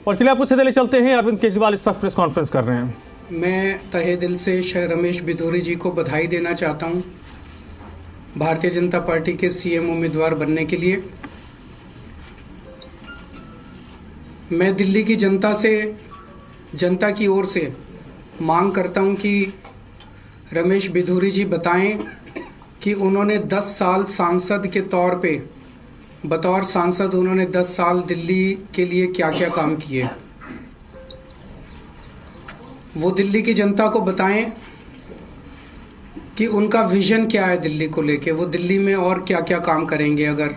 और चलिए आपको सीधे ले चलते हैं, अरविंद केजरीवाल इस वक्त प्रेस कॉन्फ्रेंस कर रहे हैं। मैं तहे दिल से रमेश बिधूरी जी को बधाई देना चाहता हूं भारतीय जनता पार्टी के सीएम उम्मीदवार बनने के लिए। मैं दिल्ली की जनता की ओर से मांग करता हूं कि रमेश बिधूरी जी बताएं कि उन्होंने 10 साल सांसद के तौर पे बतौर सांसद उन्होंने 10 साल दिल्ली के लिए क्या क्या काम किए। वो दिल्ली की जनता को बताएं कि उनका विजन क्या है दिल्ली को लेके, वो दिल्ली में और क्या क्या काम करेंगे। अगर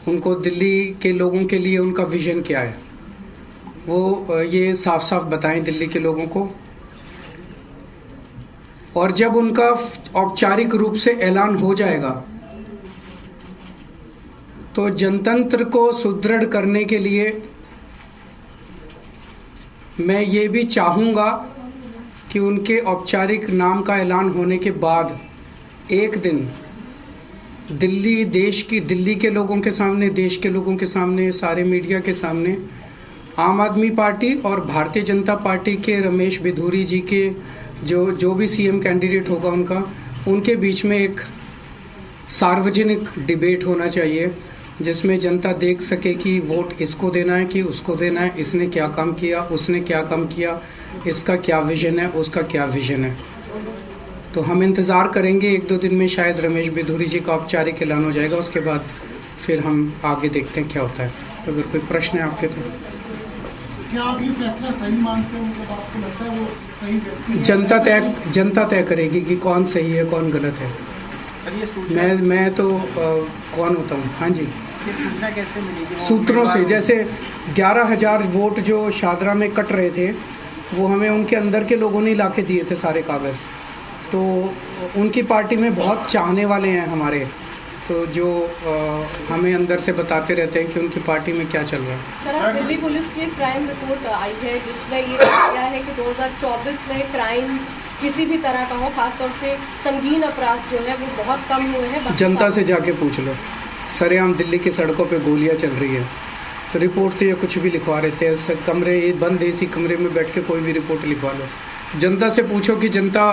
उनको दिल्ली के लोगों के लिए उनका विजन क्या है, वो ये साफ साफ बताएं दिल्ली के लोगों को। और जब उनका औपचारिक रूप से ऐलान हो जाएगा तो जनतंत्र को सुदृढ़ करने के लिए मैं ये भी चाहूँगा कि उनके औपचारिक नाम का ऐलान होने के बाद एक दिन दिल्ली के लोगों के सामने, देश के लोगों के सामने, सारे मीडिया के सामने आम आदमी पार्टी और भारतीय जनता पार्टी के रमेश बिधूरी जी के जो भी सीएम कैंडिडेट होगा उनके बीच में एक सार्वजनिक डिबेट होना चाहिए, जिसमें जनता देख सके कि वोट इसको देना है कि उसको देना है, इसने क्या काम किया, उसने क्या काम किया, इसका क्या विजन है, उसका क्या विजन है। तो हम इंतज़ार करेंगे, 1-2 दिन में शायद रमेश बिधूरी जी का औपचारिक ऐलान हो जाएगा। उसके बाद फिर हम आगे देखते हैं क्या होता है। अगर कोई प्रश्न है आपके तो क्या आप ये फैसला सही मानते हो? मतलब आपको लगता है वो सही व्यक्ति? जनता तय करेगी कि कौन सही है कौन गलत है। मैं तो कौन होता हूँ। हाँ जी, ये सूचना कैसे मिलेगी? सूत्रों से। जैसे 11,000 वोट जो शादरा में कट रहे थे, वो हमें उनके अंदर के लोगों ने ला के दिए थे सारे कागज़। तो उनकी पार्टी में बहुत चाहने वाले हैं हमारे, तो जो हमें अंदर से बताते रहते हैं कि उनकी पार्टी में क्या चल रहा है। सर, अब दिल्ली पुलिस की एक क्राइम रिपोर्ट आई है जिसमें ये किया है कि 2024 में क्राइम किसी भी तरह का हो, खासतौर से संगीन अपराध जो है वो बहुत कम हुए हैं। जनता से जाके पूछ लो, सरेआम दिल्ली की सड़कों पे गोलियां चल रही है, तो रिपोर्ट तो ये कुछ भी लिखवा रहे थे। कमरे बंद एसी कमरे में बैठ के कोई भी रिपोर्ट लिखवा लो। जनता से पूछो कि जनता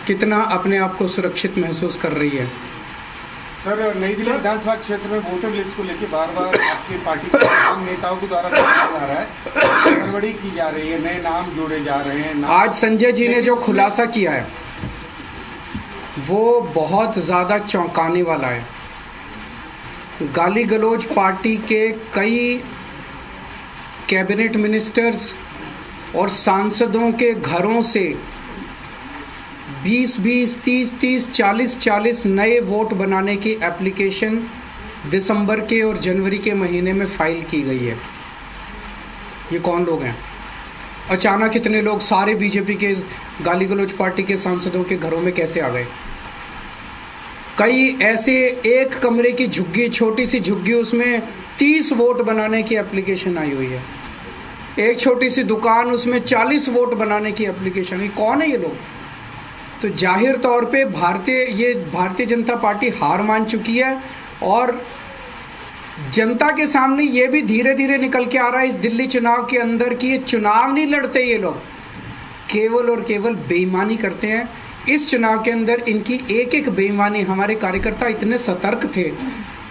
कितना अपने आप को सुरक्षित महसूस कर रही है। सर, नई दिल्ली विधानसभा क्षेत्र में वोटर लिस्ट को लेकर बार-बार आपकी पार्टी के तमाम नेताओं के द्वारा जा रहा है, गड़बड़ी की जा रही है, नए नाम जोड़े जा रहे हैं। आज संजय जी ने जो खुलासा किया है वो बहुत ज़्यादा चौंकाने वाला है। गाली गलौज पार्टी के कई कैबिनेट मिनिस्टर्स और सांसदों के घरों से 20-20, 30-30, 40-40 नए वोट बनाने की एप्लीकेशन दिसंबर के और जनवरी के महीने में फाइल की गई है। ये कौन लोग हैं? अचानक इतने लोग सारे बीजेपी के गाली गलौज पार्टी के सांसदों के घरों में कैसे आ गए? कई ऐसे एक कमरे की झुग्गी, छोटी सी झुग्गी, उसमें 30 वोट बनाने की एप्लीकेशन आई हुई है। एक छोटी सी दुकान, उसमें 40 वोट बनाने की एप्लीकेशन। ये कौन है ये लोग? तो जाहिर तौर पे भारतीय जनता पार्टी हार मान चुकी है और जनता के सामने ये भी धीरे धीरे निकल के आ रहा है इस दिल्ली चुनाव के अंदर कि ये चुनाव नहीं लड़ते, ये लोग केवल और केवल बेईमानी करते हैं। इस चुनाव के अंदर इनकी एक एक बेईमानी, हमारे कार्यकर्ता इतने सतर्क थे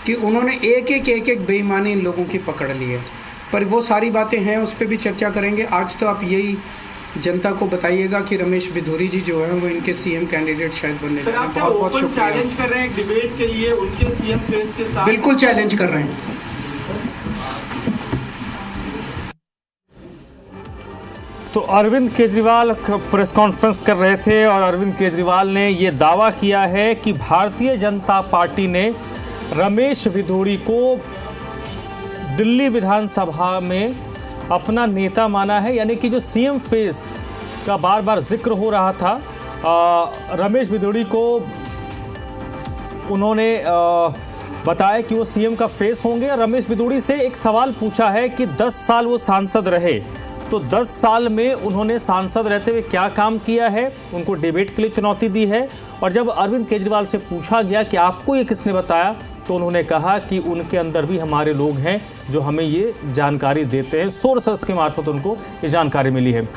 कि उन्होंने एक एक बेईमानी इन लोगों की पकड़ ली है। पर वो सारी बातें हैं, उस पर भी चर्चा करेंगे। आज तो आप यही जनता को बताइएगा कि रमेश बिधूरी जी जो है वो इनके सीएम कैंडिडेट शायद बनने जा रहे हैं। बहुत बहुत शुक्रिया। चैलेंज कर रहे हैं डिबेट के लिए उनके सीएम फेस के साथ? बिल्कुल चैलेंज कर रहे हैं। तो अरविंद केजरीवाल प्रेस कॉन्फ्रेंस कर रहे थे और अरविंद केजरीवाल ने ये दावा किया है कि भारतीय जनता पार्टी ने रमेश बिधूरी को दिल्ली विधानसभा में अपना नेता माना है। यानी कि जो सीएम फेस का बार बार जिक्र हो रहा था, रमेश बिधूरी को उन्होंने बताया कि वो सीएम का फेस होंगे। रमेश बिधूरी से एक सवाल पूछा है कि 10 साल वो सांसद रहे, तो 10 साल में उन्होंने सांसद रहते हुए क्या काम किया है, उनको डिबेट के लिए चुनौती दी है। और जब अरविंद केजरीवाल से पूछा गया कि आपको ये किसने बताया, तो उन्होंने कहा कि उनके अंदर भी हमारे लोग हैं जो हमें ये जानकारी देते हैं, सोर्सेस के मार्फत उनको ये जानकारी मिली है।